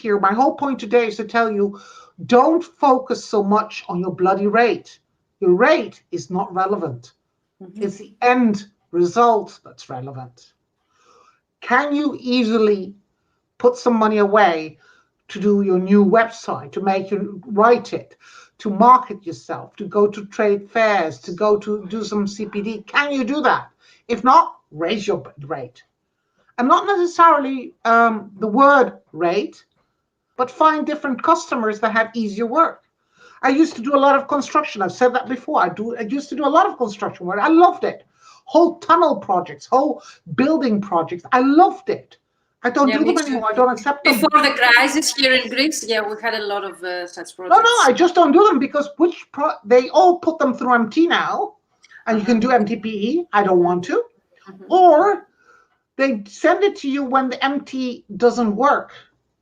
today is to tell you, don't focus so much on your bloody rate. Your rate is not relevant. Mm-hmm. It's the end result that's relevant. Can you easily put some money away to do your new website, to make you write it, to market yourself, to go to trade fairs, to go to do some CPD? Can you do that? If not, raise your rate. And not necessarily the word rate, but find different customers that have easier work. I used to do a lot of construction. I've said that before. I used to do a lot of construction work. I loved it. Whole tunnel projects, whole building projects. I loved it. I don't do them anymore. I don't accept them. Before the crisis here in Greece, we had a lot of such projects. No, I just don't do them because they all put them through MT now, and you can do MTPE. I don't want to. Mm-hmm. Or they send it to you when the MT doesn't work.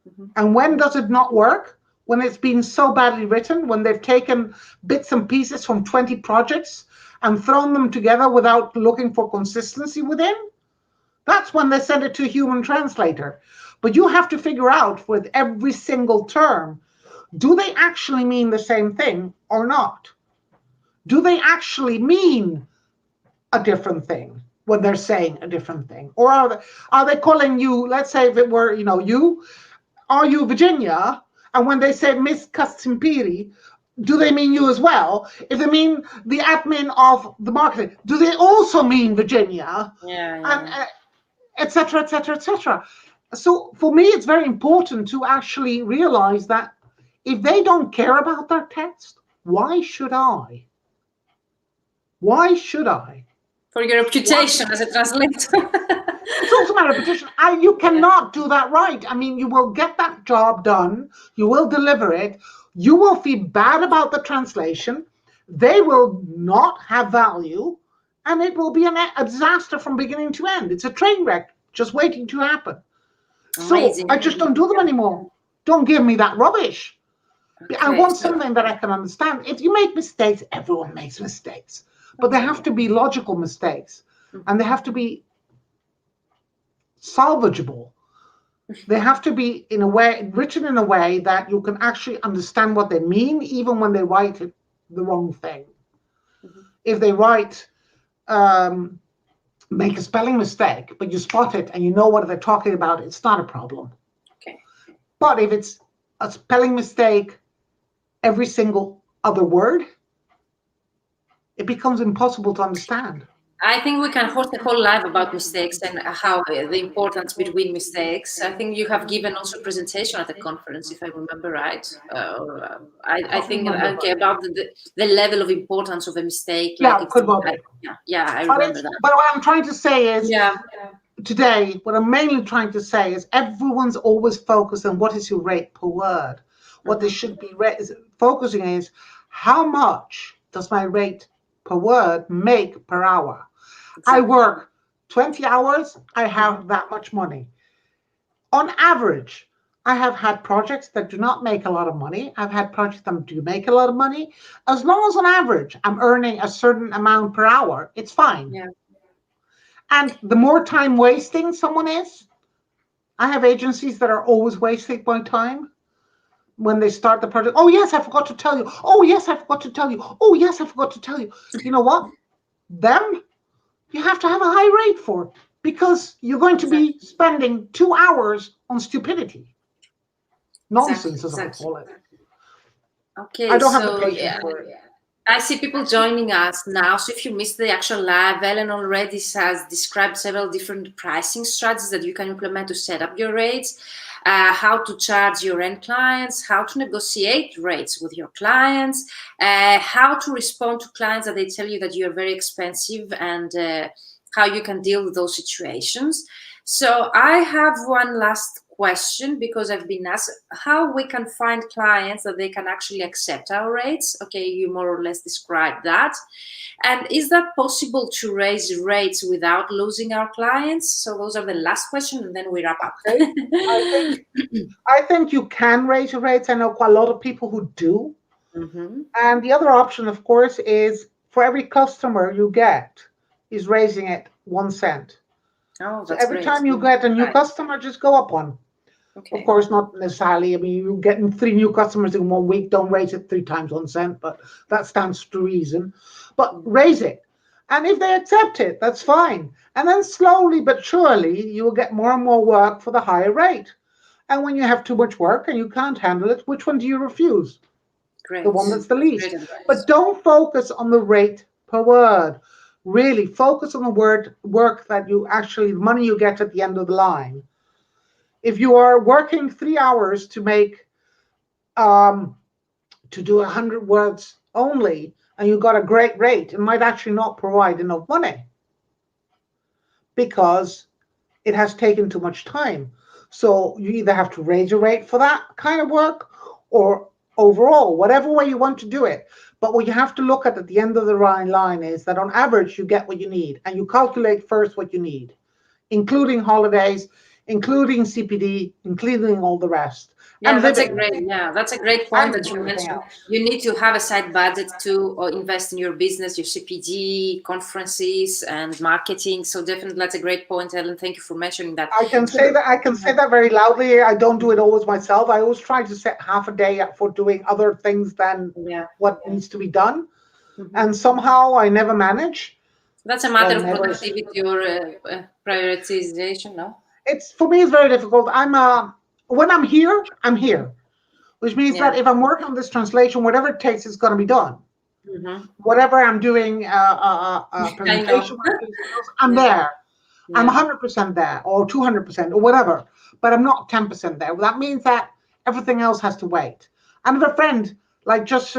Mm-hmm. And when does it not work? When it's been so badly written, when they've taken bits and pieces from 20 projects and thrown them together without looking for consistency within. That's when they send it to a human translator. But you have to figure out with every single term, do they actually mean the same thing or not? Do they actually mean a different thing when they're saying a different thing? Or are they calling you, let's say if it were, you, are you Virginia? And when they say Miss Katsimpiri, do they mean you as well? If they mean the admin of the marketing, do they also mean Virginia? And et cetera, et cetera, et cetera. So for me, it's very important to actually realize that if they don't care about their text, why should I? Why should I? For your reputation as a translator. It's also my reputation. You cannot do that right. I mean, you will get that job done. You will deliver it. You will feel bad about the translation. They will not have value. And it will be a disaster from beginning to end. It's a train wreck just waiting to happen. Amazing. So I just don't do them anymore. Don't give me that rubbish. Okay, I want something that I can understand. If you make mistakes, everyone makes mistakes. But they have to be logical mistakes. And they have to be salvageable. They have to be written in a way that you can actually understand what they mean, even when they write it the wrong thing. Mm-hmm. If they write, make a spelling mistake, but you spot it and you know what they're talking about, it's not a problem. Okay. But if it's a spelling mistake every single other word, it becomes impossible to understand. I think we can host a whole live about mistakes and how the importance between mistakes. I think you have given also a presentation at the conference, if I remember right. I think about the level of importance of a mistake. Yeah, like could well be. I remember that. But what I'm trying to say is, today, what I'm mainly trying to say is everyone's always focused on what is your rate per word. What they should be focusing is how much does my rate per word make per hour. Exactly. I work 20 hours, I have that much money. On average, I have had projects that do not make a lot of money. I've had projects that do make a lot of money. As long as on average, I'm earning a certain amount per hour, it's fine. Yeah. And the more time wasting someone is, I have agencies that are always wasting my time. When they start the project, oh yes, I forgot to tell you. Oh yes, I forgot to tell you. Oh yes, I forgot to tell you. You know what? Them, you have to have a high rate for, because you're going to be spending 2 hours on stupidity. Nonsense, as I call it. I Okay, don't have the so patience yeah, for it. I see people joining us now. So if you missed the actual live, Ellen already has described several different pricing strategies that you can implement to set up your rates, how to charge your end clients, how to negotiate rates with your clients, how to respond to clients that they tell you that you are very expensive, and how you can deal with those situations. So I have one last question, because I've been asked how we can find clients that they can actually accept our rates. Okay, you more or less described that. And is that possible to raise rates without losing our clients? So those are the last questions, and then we wrap up. Okay. I think I think you can raise your rates. I know quite a lot of people who do. Mm-hmm. And the other option, of course, is for every customer you get is raising it 1 cent. Oh, So that's every great. time you get a new Right. customer, just go up one. Of Okay. course, not necessarily. I mean, you're getting 3 new customers in 1 week. Don't raise it 3 times 1 cent, but that stands to reason. But Mm-hmm. raise it. And if they accept it, that's fine. And then slowly but surely, you will get more and more work for the higher rate. And when you have too much work and you can't handle it, which one do you refuse? The Great. one that's the That's least. great advice. But don't focus on the rate per word. Really focus on the word work that you actually, the money you get at the end of the line. If you are working 3 hours to make to do 100 words only, and you got a great rate, it might actually not provide enough money because it has taken too much time. So you either have to raise your rate for that kind of work, or overall, whatever way you want to do it. But what you have to look at the end of the line is that on average, you get what you need, and you calculate first what you need, including holidays, including CPD, including all the rest, Yeah, and that's a living, great, yeah, that's a great point and that you everything mentioned. else. You need to have a side budget to invest in your business, your CPG, conferences, and marketing. So definitely, that's a great point, Ellen. Thank you for mentioning that. I can say that very loudly. I don't do it always myself. I always try to set half a day up for doing other things than Yeah. what needs to be done. Mhm. And somehow I never manage. That's a Well, matter of never. productivity or prioritization, no? It's for me. It's very difficult. When I'm here, which means that Yeah. if I'm working on this translation, whatever it takes is going to be done. Hmm. Whatever I'm doing, I know. presentation, materials, I'm Yeah. there. I'm Yeah. 100% there, or 200%, or whatever. But I'm not 10% there. That means that everything else has to wait. I have a friend, like just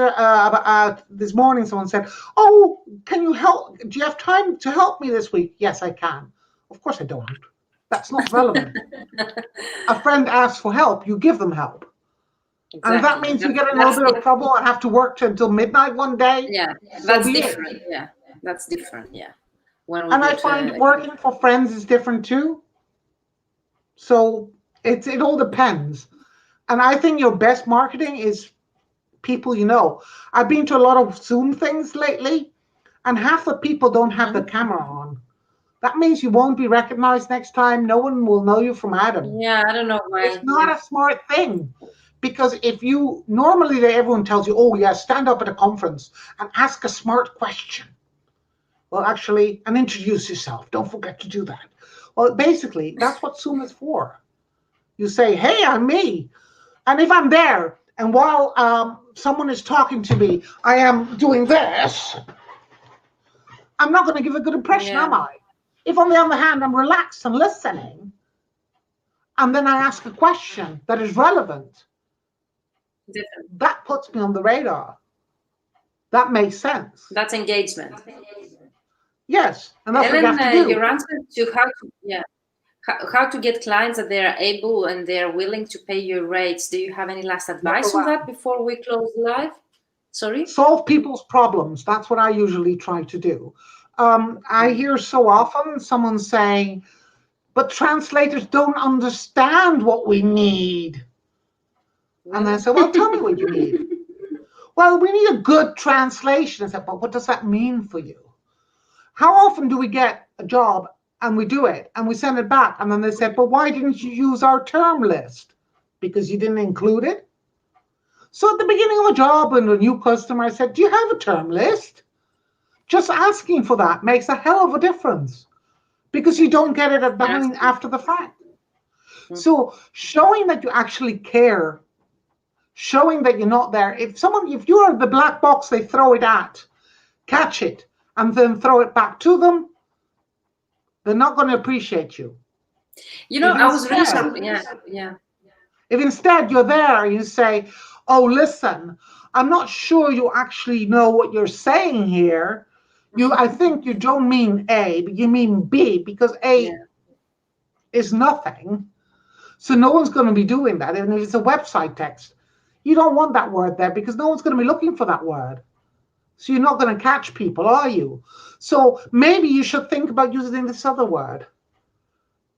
this morning, someone said, "Oh, can you help? Do you have time to help me this week?" Yes, I can. Of course, I don't. That's not relevant. A friend asks for help, you give them help. And if that Exactly. means you get in a little That's bit of different. trouble and have to work until midnight one day, Yeah, so that's be it. different. Yeah, that's different. Yeah, when we And do I it. find working for friends is different too. So it all depends. And I think your best marketing is people you know. I've been to a lot of Zoom things lately, and half the people don't have the Mhm. camera on. That means you won't be recognized next time. No one will know you from Adam. Yeah, I don't know It's why. not Yeah. a smart thing. Because if you normally everyone tells you, oh yeah, stand up at a conference and ask a smart question. Well, actually, and introduce yourself. Don't forget to do that. Well, basically, that's what Zoom is for. You say, hey, I'm me. And if I'm there, and while someone is talking to me, I am doing this, I'm not going to give a good impression, Yeah. am I? If, on the other hand, I'm relaxed and listening, and then I ask a question that is relevant, Different. that puts me on the radar. That makes sense. That's engagement. Yes, and that's what you Ellen, have to do. your answer to how to, yeah, how to get clients that they are able and they are willing to pay your rates. Do you have any last Number advice on that one, before we close live? Sorry. solve people's problems. That's what I usually try to do. I Mm. hear so often someone saying, but translators don't understand what we need. And then I Really? say, well, tell me what you need. Well, we need a good translation. I said, but what does that mean for you? How often do we get a job and we do it and we send it back? And then they said, but why didn't you use our term list? Because you didn't include it. So at the beginning of a job and a new customer, I said, do you have a term list? Just asking for that makes a hell of a difference because you don't get it at Yes. behind after the fact. Mm. So showing that you actually care showing that you're not there. If you are the black box they throw it at, catch it, and then throw it back to them, they're not going to appreciate you. I was really surprised. Yeah. If instead you're there and you say, oh, listen, I'm not sure you actually know what you're saying here. I think you don't mean A, but you mean B, because A is nothing. So no one's going to be doing that. And if it's a website text, you don't want that word there because no one's going to be looking for that word. So you're not going to catch people, are you? So maybe you should think about using this other word.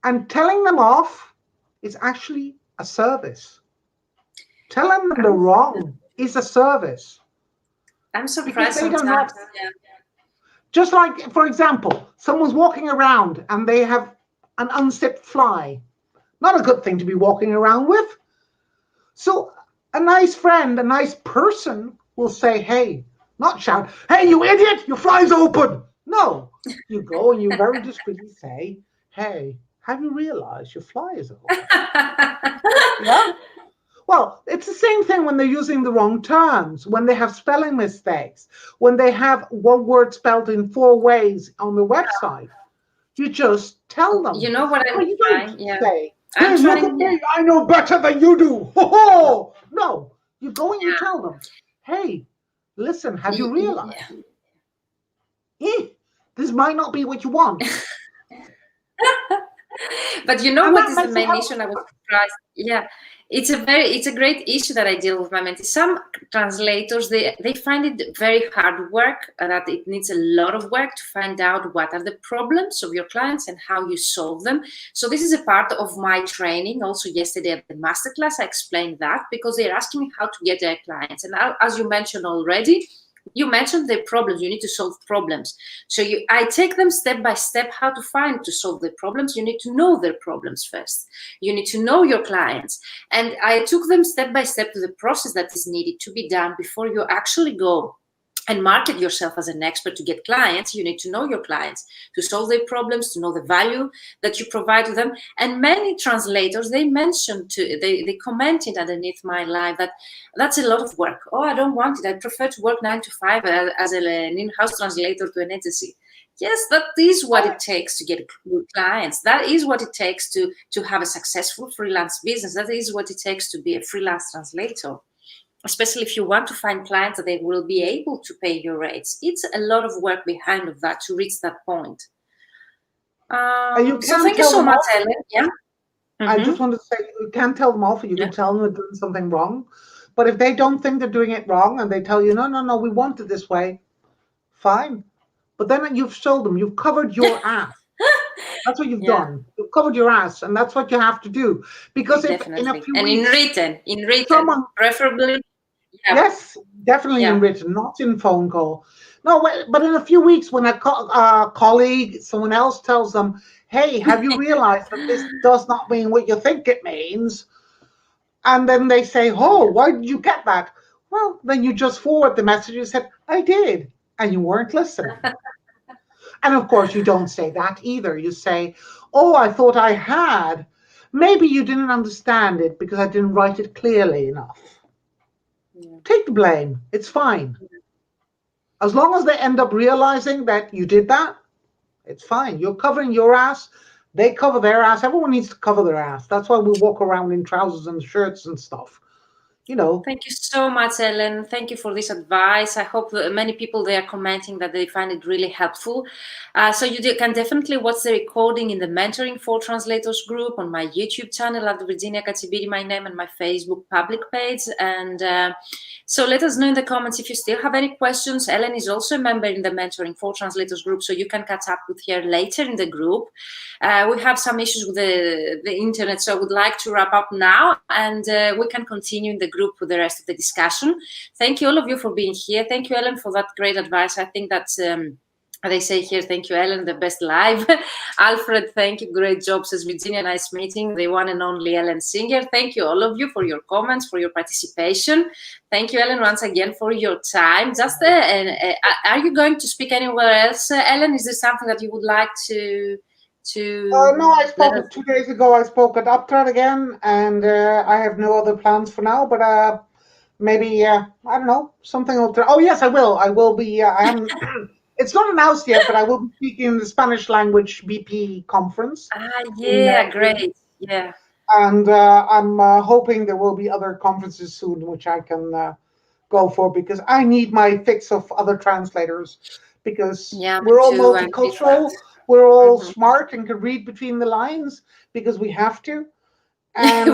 And telling them off is actually a service. Telling them they're wrong is a service. I'm surprised sometimes. Just like, for example, someone's walking around and they have an unzipped fly. Not a good thing to be walking around with. So a nice friend, a nice person will say, hey, not shout, hey, you idiot, your fly's open. No, you go and you very discreetly say, hey, have you realized your fly is open? Yeah. Well, it's the same thing when they're using the wrong terms, when they have spelling mistakes, when they have one word spelled in 4 ways on the website. You just tell them. You know what I'm trying? Say, hey, look at me, I know better than you do. Ho-ho! No, you go and you tell them, hey, listen, have you realized? This might not be what you want. But you know what is the main issue? And I was surprised. Yeah, it's a great issue that I deal with my mentees. Some translators, they find it very hard work, that it needs a lot of work to find out what are the problems of your clients and how you solve them. So this is a part of my training. Also yesterday at the masterclass, I explained that because they're asking me how to get their clients. And as you mentioned already, you mentioned the problems. You need to solve problems. So I take them step by step how to solve the problems. You need to know their problems first. You need to know your clients. And I took them step by step to the process that is needed to be done before you actually go and market yourself as an expert to get clients. You need to know your clients, to solve their problems, to know the value that you provide to them. And many translators, they commented underneath my live that that's a lot of work. Oh, I don't want it. I prefer to work 9 to 5 as an in-house translator to an agency. Yes, that is what it takes to get good clients. That is what it takes to have a successful freelance business. That is what it takes to be a freelance translator. Especially if you want to find clients that they will be able to pay your rates. It's a lot of work behind of that to reach that point. So thank you so much, Ellen. Yeah. I just want to say, you can't tell them off, you can tell them they're doing something wrong. But if they don't think they're doing it wrong and they tell you, no, we want it this way, fine. But then you've sold them, you've covered your ass. That's what you've done. You've covered your ass, and that's what you have to do. Because if in a few weeks, in written, preferably. Yeah. Yes, definitely in written, not in phone call. No, but in a few weeks, when a colleague, someone else tells them, hey, have you realized that this does not mean what you think it means? And then they say, oh, why did you get that? Well, then you just forward the message. You said, I did, and you weren't listening. And of course, you don't say that either. You say, oh, I thought I had. Maybe you didn't understand it because I didn't write it clearly enough. Take the blame. It's fine. As long as they end up realizing that you did that, it's fine. You're covering your ass. They cover their ass. Everyone needs to cover their ass. That's why we walk around in trousers and shirts and stuff. Thank you so much, Ellen. Thank you for this advice. I hope many people they are commenting that they find it really helpful. So you can definitely watch the recording in the Mentoring for Translators group on my YouTube channel at Virginia Katsimpiri, my name, and my Facebook public page. And so let us know in the comments if you still have any questions. Ellen is also a member in the Mentoring for Translators group, so you can catch up with her later in the group. We have some issues with the internet, so I would like to wrap up now, and we can continue in the group with the rest of the discussion. Thank you all of you for being here. Thank you, Ellen, for that great advice. I think that's they say here, thank you, Ellen, the best live. Alfred, thank you, great job, says Virginia, nice meeting, the one and only Ellen Singer. Thank you, all of you, for your comments, for your participation. Thank you, Ellen, once again for your time. Just are you going to speak anywhere else, Ellen? Is there something that you would like to no, I spoke 2 days ago. I spoke at Uptart again, and I have no other plans for now. But maybe I don't know, something. Oh yes, I will. I will be. I haven't. It's not announced yet, but I will be speaking in the Spanish language BP conference. Yeah, great. Yeah. And I'm hoping there will be other conferences soon, which I can go for, because I need my fix of other translators, because Yeah, me we're all too. I need that. multicultural, we're all Mhm. smart and can read between the lines because we have to, and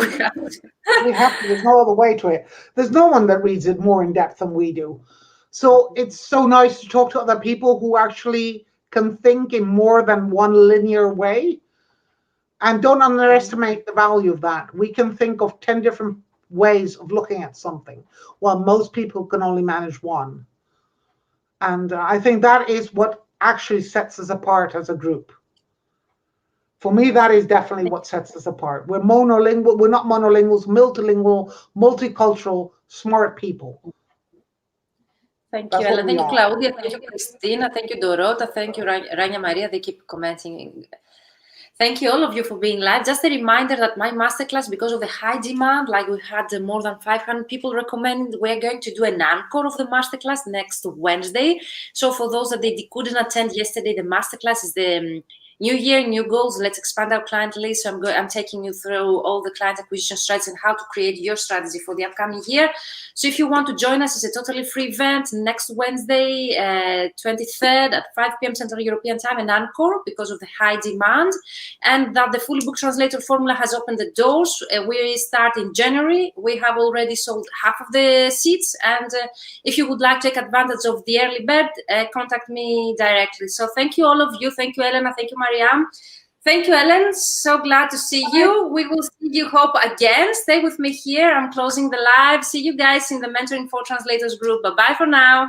we have to. There's no other way to it. There's no one that reads it more in depth than we do. So it's so nice to talk to other people who actually can think in more than one linear way. And don't underestimate the value of that. We can think of 10 different ways of looking at something, while most people can only manage one. And I think that is what actually sets us apart as a group. For me, that is definitely what sets us apart. We're monolingual, we're not monolinguals, multilingual, multicultural, smart people. Thank you, That's what Ellen. we Thank you, are. Claudia. Thank you, Cristina. Thank you, Dorota. Thank you, Rania Maria. They keep commenting. Thank you all of you for being live. Just a reminder that my masterclass, because of the high demand, like we had more than 500 people recommend, we're going to do an encore of the masterclass next Wednesday. So for those that they couldn't attend yesterday, the masterclass is the New Year, new goals. Let's expand our client list. So I'm taking you through all the client acquisition strategies and how to create your strategy for the upcoming year. So if you want to join us, it's a totally free event next Wednesday, 23rd at 5 p.m. Central European Time, an encore because of the high demand. And that the fully booked translator formula has opened the doors. We start in January. We have already sold half of the seats. And if you would like to take advantage of the early bird, contact me directly. So thank you all of you. Thank you, Elena. Thank you, Mariam. Thank you, Ellen. So glad to see you. We will see you, hope, again. Stay with me here. I'm closing the live. See you guys in the Mentoring for Translators group. Bye-bye for now.